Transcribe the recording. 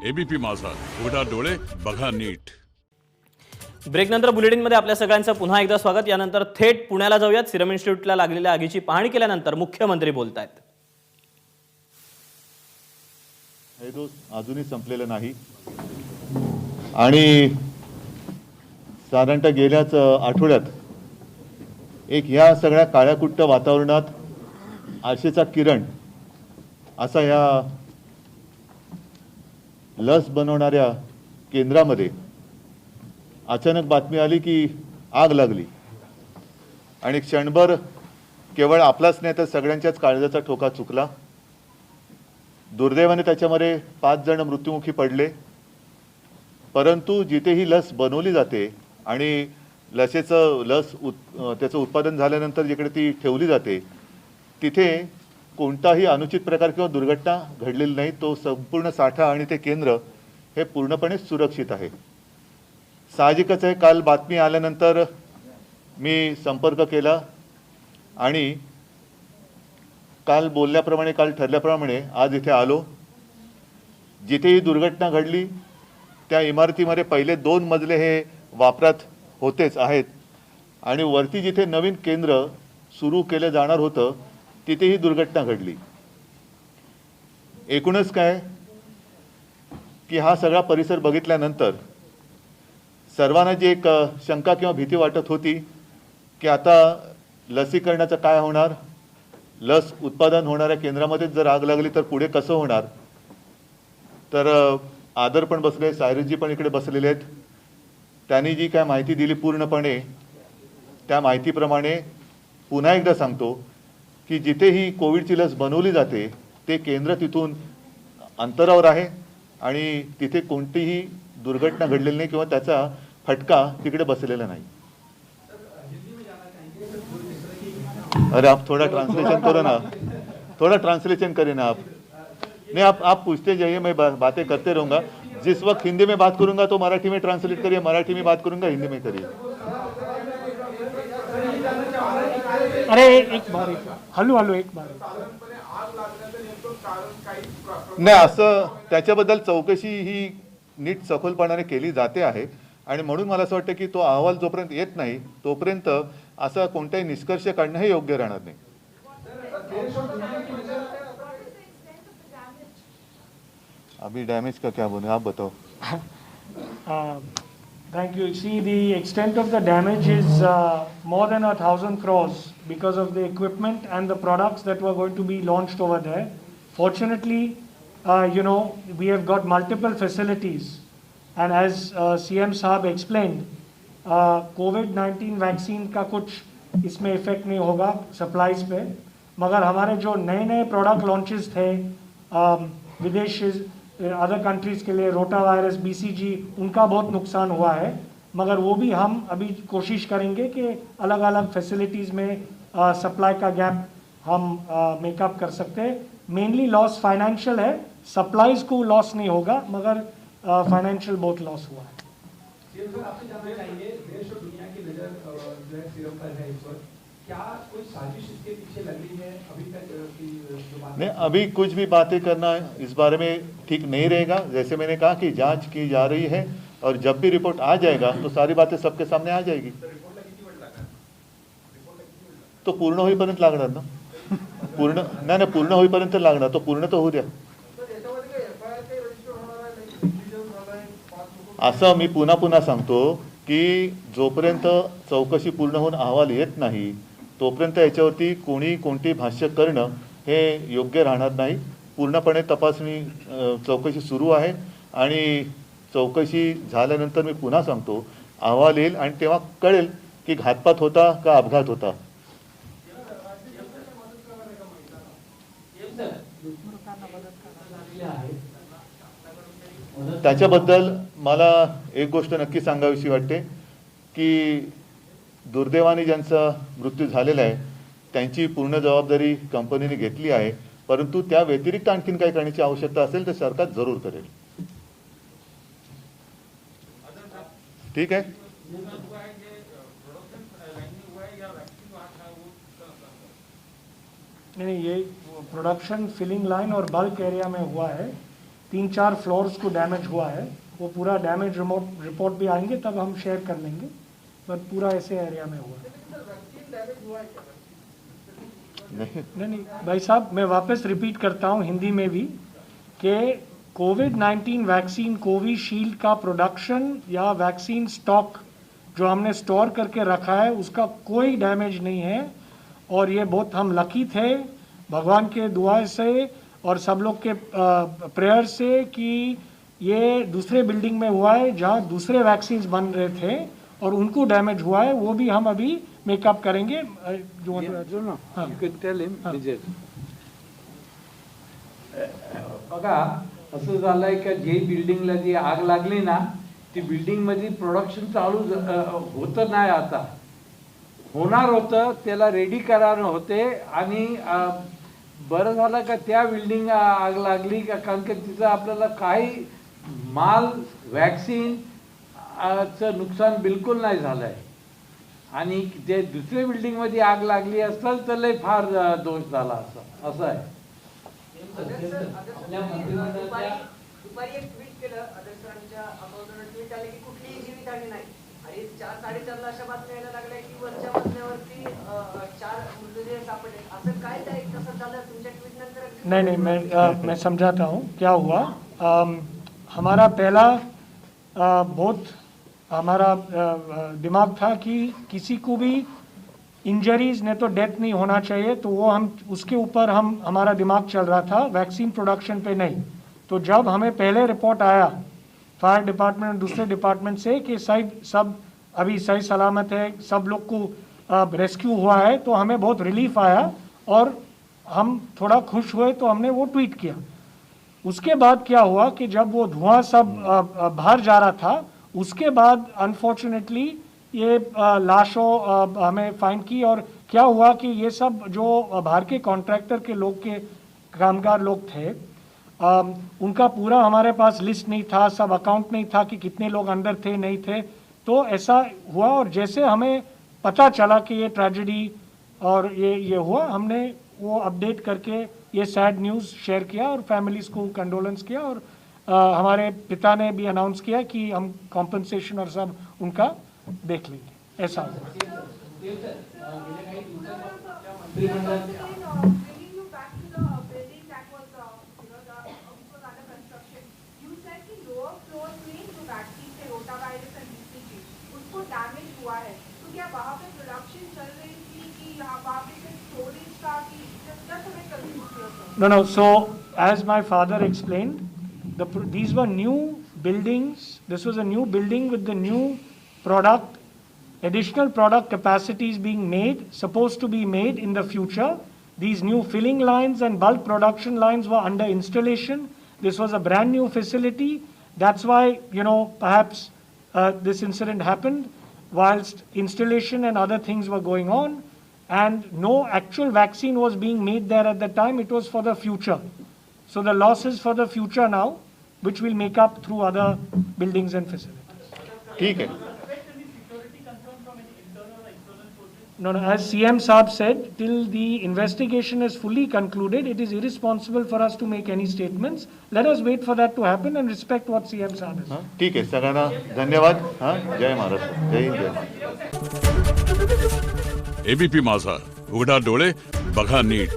ABP माझा, उघडा डोळे बघा नीट. ब्रेकनंतर बुलेटिनमध्ये आपल्या सगळ्यांचं पुन्हा एकदा स्वागत. यानंतर थेट पुण्याला जाऊयात. सिरम इन्स्टिट्यूटला लागलेल्या आगीची पाहणी केल्यानंतर मुख्यमंत्री बोलतायत. हे दोष अजूनही संपलेलं नाही आणि साधारणतः गेल्याच आठवड्यात एक ह्या सगळ्या काळ्याकुट्ट वातावरणात आशेचा किरण असा या लस बनवणाऱ्या केंद्रामध्ये अचानक बातमी आली की आग लागली आणि क्षणभर केवळ आपलाच नाही तर सगळ्यांच्याच काळजाचा ठोका चुकला. दुर्दैवाने त्याच्यामध्ये 5 जण मृत्युमुखी पडले. परंतु जिथे ही लस बनवली जाते आणि त्याचं उत्पादन झाल्यानंतर जिकडे ती ठेवली जाते तिथे कोणताही अनुचित प्रकार किंवा दुर्घटना घडलेली नाही. तो संपूर्ण साठा आणि ते केंद्र हे पूर्णपणे सुरक्षित आहे. साहजिकच आहे, काल बातमी आल्यानंतर मी संपर्क केला आणि काल बोलल्याप्रमाणे, काल ठरल्याप्रमाणे आज इथे आलो. जिथे ही दुर्घटना घडली त्या इमारतीमध्ये पहिले 2 मजले हे वापरात होतेच आहेत आणि वरती जिथे नवीन केंद्र सुरू केलं जाणार होतं तिथे ही दुर्घटना घडली. एकूणच काय की हा सगळा परिसर बघितल्यानंतर सर्वांना जी एक शंका किंवा भीती वाटत होती की आता लसीकरणाचं काय होणार, लस उत्पादन होणाऱ्या केंद्रामध्ये जर आग लागली तर पुढे कसं होणार. तर आदर पण बसले, सायरजी पण इकडे बसलेले आहेत. त्यांनी जी काय माहिती दिली पूर्णपणे त्या माहितीप्रमाणे पुन्हा एकदा सांगतो की जिथे ही कोविडची लस बनवली जाते ते केंद्र तिथून अंतरावर आहे आणि तिथे कोणतीही दुर्घटना घडलेली नाही किंवा त्याचा फटका तिकडे बसलेला नाही. अरे आप थोड़ा ट्रांसलेशन करो ना, थोड़ा ट्रांसलेशन करें ना आप. नहीं, आप पूछते जाइए, मैं बातें करते रहूँगा. जिस वक्त हिंदी में बात करूँगा तो मराठी में ट्रांसलेट करिए, मराठी में बात करूँगा हिंदी में करिए. अरे एक बार हलू एक बार. नाही, असं त्याच्याबद्दल चौकशी ही नीट सखोलपणाने केली जाते आहे आणि म्हणून मला असं वाटतं की तो अहवाल जोपर्यंत येत नाही तोपर्यंत असा कोणताही निष्कर्ष काढणं हे योग्य राहणार नाही. अभी डैमेज का क्या बोले आप बताओ. Thank you. See, the extent of the damage is more than 1,000 crores because of the equipment and the products that were going to be launched over there. Fortunately, we have got multiple facilities, and as CM Saab explained, COVID-19 vaccine का कुछ इसमें effect नहीं होगा supplies पे, मगर हमारे जो नए नए product launches थे विदेश अदर कंट्रीज़ के लिए, रोटा वायरस, BCG, उनका बहुत नुकसान हुआ है. मगर वो भी हम अभी कोशिश करेंगे कि अलग अलग फैसिलिटीज़ में सप्लाई का गैप हम मेकअप कर सकते हैं. मेनली लॉस फाइनेंशियल है, सप्लाईज को लॉस नहीं होगा मगर फाइनेंशियल बहुत लॉस हुआ है. आपसे जानना चाहेंगे, देश और दुनिया की नज़र जो है सीरम पर है इस वक्त, क्या कोई साजिश इसके पीछे लगी है अभी तक की जो बात नहीं, अभी कुछ भी बातें करना इस बारे में ठीक नहीं रहेगा. जैसे मैंने कहा कि जांच की जा रही है और जब भी रिपोर्ट आ जाएगा तो सारी बातें सबके सामने आ जाएगी. तो पूर्ण होईपर्यंत लागणार ना, पूर्ण नाही, पूर्ण होईपर्यंत लागणार. तो पूर्ण तर होऊ द्या. असं मी पुन्हा पुन्हा सांगतो की जोपर्यंत चौकशी पूर्ण होऊन अहवाल येत नाही तोपर्यंत याच्यावरती कोणती भाष्य करणं हे योग्य राहणार नाही. पूर्णपणे तपासणी चौकशी सुरू आहे आणि चौकशी झाल्यानंतर मी पुन्हा सांगतो अहवाल येईल आणि तेव्हा कळेल की घातपात होता का अपघात होता. त्याच्याबद्दल मला एक गोष्ट नक्की सांगावीशी वाटते की दुर्दैवाने ज्यांचा मृत्यू झालेला आहे त्यांची पूर्ण जबाबदारी कंपनीने घेतली आहे. परंतु त्या व्यतिरिक्त आणखीन काही करण्याची आवश्यकता असेल तर सरकार जरूर करेल. ठीक आहे. नहीं, ये प्रोडक्शन फिलिंग लाइन और बल्क एरिया में हुआ है. 3-4 फ्लोर्स को डैमेज हुआ है, वो पूरा डैमेज रिपोर्ट भी आएंगे तब हम शेयर कर लेंगे, पर पूरा ऐसे एरिया में हुआ है। नहीं भाई साहब, मैं वापस रिपीट करता हूँ हिंदी में भी कि कोविड-19 वैक्सीन कोविशील्ड का प्रोडक्शन या वैक्सीन स्टॉक जो हमने स्टोर करके रखा है उसका कोई डैमेज नहीं है। और ये बहुत हम लकी थे भगवान के दुआ से और सब लोग के प्रेयर से कि ये दूसरे बिल्डिंग में हुआ है जहाँ दूसरे वैक्सीन्स बन रहे थे और उनको डैमेज हुआ है, वो भी हम अभी मेकअप करेंगे। जो बघा असं झालंय का जे बिल्डिंगला जी आग लागली ना ती बिल्डिंग मध्ये प्रोडक्शन चालू होतं नाही, आता होणार होतं, त्याला रेडी करायला होते आणि बरं झालं का त्या बिल्डिंग आग लागली का, कारण की तिचं आपल्याला काही माल वॅक्सिन चं नुकसान बिलकुल नाही झालंय आणि ते दुसऱ्या बिल्डिंग मध्ये आग लागली असेल तर लय फार दोष झाला असं आहे। दुपारी एक ट्विट केलं अध्यक्षांच्या अकाउंटवर, ट्विट आले की कुठलीही जीवितहानी नाही आणि 4-4:30 अशा बातम्या यायला लागल्या की वरच्या मजल्यावरती 4 मृतदेह सापडले। असं काय त्या एक तासात झालं तुमच्या ट्विट नंतर? नहीं, मैं समझाता हूँ क्या हुआ। हमारा पहला बहुत हमारा दिमाग था कि किसी को भी इंजरीज ने तो डेथ नहीं होना चाहिए, तो वो हम उसके ऊपर हमारा दिमाग चल रहा था, वैक्सीन प्रोडक्शन पे नहीं। तो जब हमें पहले रिपोर्ट आया फायर डिपार्टमेंट और दूसरे डिपार्टमेंट से कि सब अभी सही सलामत है, सब लोग को रेस्क्यू हुआ है, तो हमें बहुत रिलीफ आया और हम थोड़ा खुश हुए, तो हमने वो ट्वीट किया। उसके बाद क्या हुआ कि जब वो धुआं सब बाहर जा रहा था, उसके बाद अनफॉर्चुनेटली ये लाशों हमें फाइंड की। और क्या हुआ कि ये सब जो बाहर के कॉन्ट्रैक्टर के लोग के कामगार लोग थे, उनका पूरा हमारे पास लिस्ट नहीं था, सब अकाउंट नहीं था कि कितने लोग अंदर थे नहीं थे, तो ऐसा हुआ। और जैसे हमें पता चला कि ये ट्रेजेडी और ये हुआ, हमने वो अपडेट करके ये सैड न्यूज़ शेयर किया और फैमिलीज़ को कंडोलेंस किया। और हमारे पिता ने भी अनाउंस किया कि हम कॉम्पनसेशन और सब उनका देख लेंगे, ऐसा हुआ। No. So as my father explained, these were new buildings. This was a new building with the new product, additional product capacities being made, supposed to be made in the future. These new filling lines and bulk production lines were under installation. This was a brand new facility. That's why, perhaps this incident happened whilst installation and other things were going on. And no actual vaccine was being made there at the time. It was for the future. So the loss is for the future now, which we'll make up through other buildings and facilities. ठीक है। No, as CM Saab said, till the investigation is fully concluded, it is irresponsible for us to make any statements. Let us wait for that to happen and respect what CM Saab has said. ठीक है, सगळ्यांना धन्यवाद। जय महाराष्ट्र, जय हिंद, जय Maharashtra. ABP माझा, उघडा डोळे बघा नीट।